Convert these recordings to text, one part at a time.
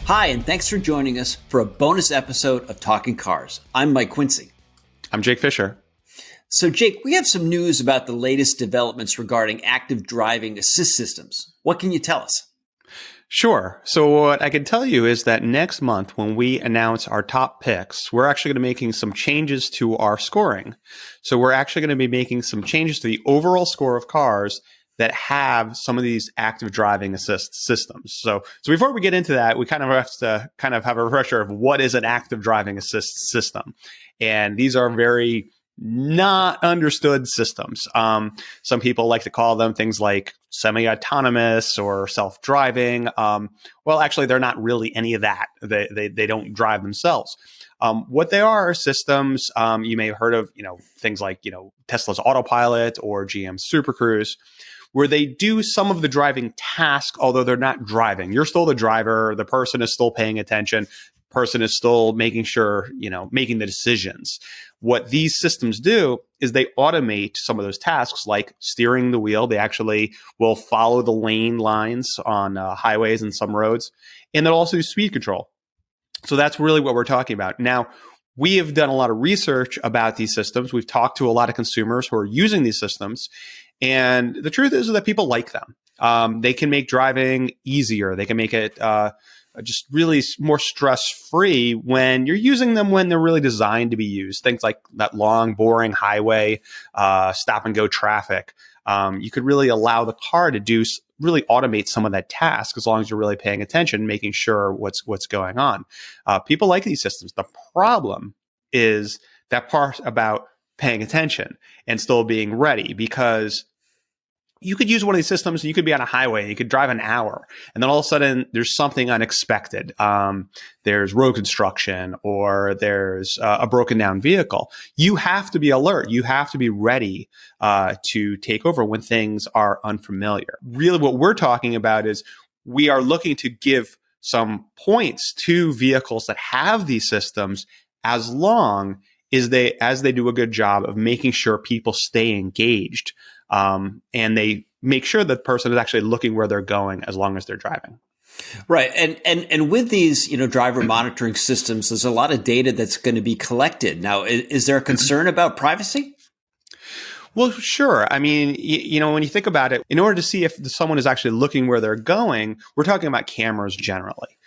Hi, and thanks for joining us for a bonus episode of Talking Cars. I'm Mike Quincy. I'm Jake Fisher. So, Jake, we have some news about the latest developments regarding active driving assist systems. What can you tell us? Sure. So what I can tell you is that next month when we announce our top picks, we're actually going to be making some changes to our scoring. So we're actually going to be making some changes to the overall score of cars that have some of these active driving assist systems. So before we get into that, we kind of have to have a refresher of what is an active driving assist system. And these are very not understood systems. Some people like to call them things like semi-autonomous or self-driving. Well, actually, they're not really any of that. They don't drive themselves. What they are systems, you may have heard of, things like, Tesla's Autopilot or GM's Super Cruise, where they do some of the driving task, although they're not driving. You're still the driver. The person is still paying attention. Person is still making sure, making the decisions. What these systems do is they automate some of those tasks like steering the wheel. They actually will follow the lane lines on highways and some roads. And they'll also do speed control. So that's really what we're talking about. Now, we have done a lot of research about these systems. We've talked to a lot of consumers who are using these systems. And the truth is that people like them. They can make driving easier. They can make it just really more stress-free when you're using them when they're really designed to be used. Things like that long, boring highway, stop-and-go traffic. You could really allow the car to really automate some of that task as long as you're really paying attention, making sure what's going on. People like these systems. The problem is that part about paying attention and still being ready, because you could use one of these systems, you could be on a highway, you could drive an hour, and then all of a sudden there's something unexpected. There's road construction or there's a broken down vehicle. You have to be alert. You have to be ready to take over when things are unfamiliar. Really what we're talking about is we are looking to give some points to vehicles that have these systems as long as they do a good job of making sure people stay engaged. And they make sure that the person is actually looking where they're going as long as they're driving. Right. And with these, driver monitoring systems, there's a lot of data that's going to be collected. Now, is there a concern about privacy? Well, sure. I mean, when you think about it, in order to see if someone is actually looking where they're going, we're talking about cameras generally.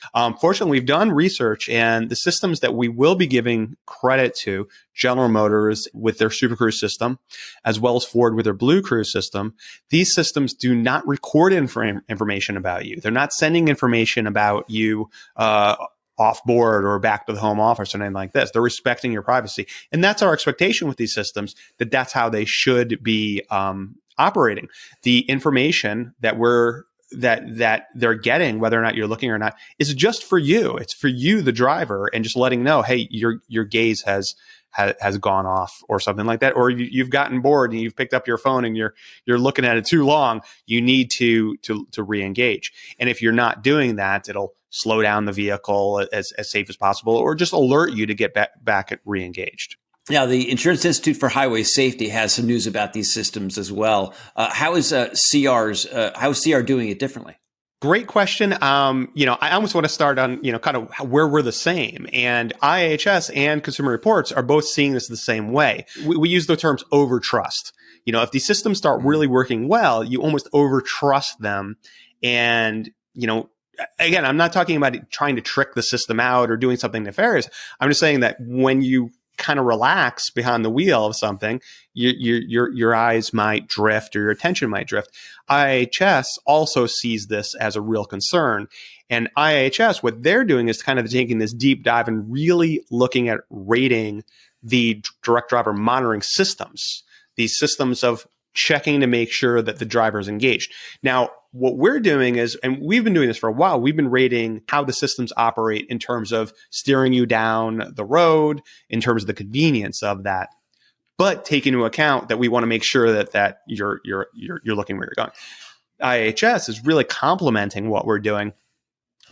Fortunately, we've done research, and the systems that we will be giving credit to, General Motors with their Super Cruise system, as well as Ford with their Blue Cruise system, these systems do not record information about you. They're not sending information about you off board or back to the home office or anything like this. They're respecting your privacy. And that's our expectation with these systems, that's how they should be operating. The information that they're getting, whether or not you're looking or not, is just for you. It's for you, the driver, and just letting know, hey, your gaze has gone off or something like that, or you've gotten bored and you've picked up your phone and you're looking at it too long. You need to re-engage. And if you're not doing that, it'll slow down the vehicle as safe as possible, or just alert you to get back re-engaged. Now, the Insurance Institute for Highway Safety has some news about these systems as well. How is CR doing it differently? Great question. I almost want to start on, kind of where we're the same. And IIHS and Consumer Reports are both seeing this the same way. We use the terms overtrust. If these systems start really working well, you almost overtrust them. And, again, I'm not talking about trying to trick the system out or doing something nefarious. I'm just saying that when you kind of relax behind the wheel of something, your eyes might drift or your attention might drift. IIHS also sees this as a real concern. And IIHS, what they're doing is kind of taking this deep dive and really looking at rating the direct driver monitoring systems, these systems of checking to make sure that the driver is engaged. Now, what we're doing is, and we've been doing this for a while, we've been rating how the systems operate in terms of steering you down the road, in terms of the convenience of that, but take into account that we want to make sure that you're looking where you're going. IIHS is really complementing what we're doing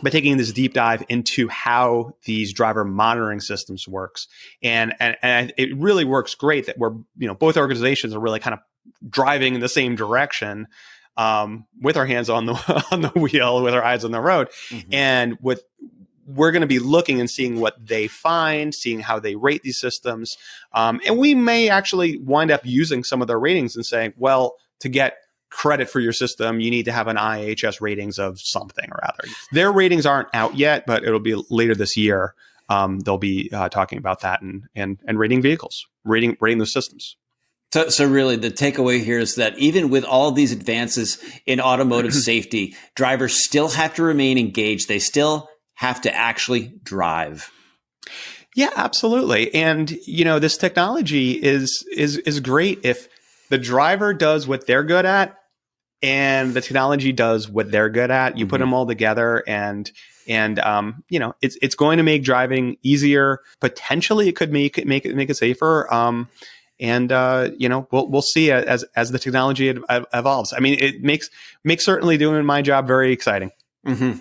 by taking this deep dive into how these driver monitoring systems works. And it really works great that we're, both organizations are really kind of driving in the same direction, with our hands on the wheel, with our eyes on the road. Mm-hmm. And we're going to be looking and seeing what they find, seeing how they rate these systems. And we may actually wind up using some of their ratings and saying, well, to get credit for your system, you need to have an IIHS ratings of something or other. Their ratings aren't out yet, but it'll be later this year. They'll be talking about that and rating vehicles, rating those systems. So really, the takeaway here is that even with all these advances in automotive safety, drivers still have to remain engaged. They still have to actually drive. Yeah, absolutely. And this technology is great if the driver does what they're good at and the technology does what they're good at. You put them all together, and it's going to make driving easier. Potentially, it could make it safer. We'll see as the technology evolves. I mean, it makes certainly doing my job very exciting. Mm-hmm.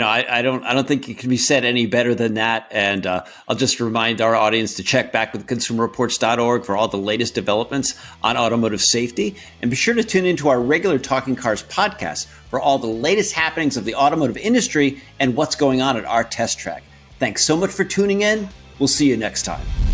I don't think it can be said any better than that. And I'll just remind our audience to check back with consumerreports.org for all the latest developments on automotive safety. And be sure to tune into our regular Talking Cars podcast for all the latest happenings of the automotive industry and what's going on at our test track. Thanks so much for tuning in. We'll see you next time.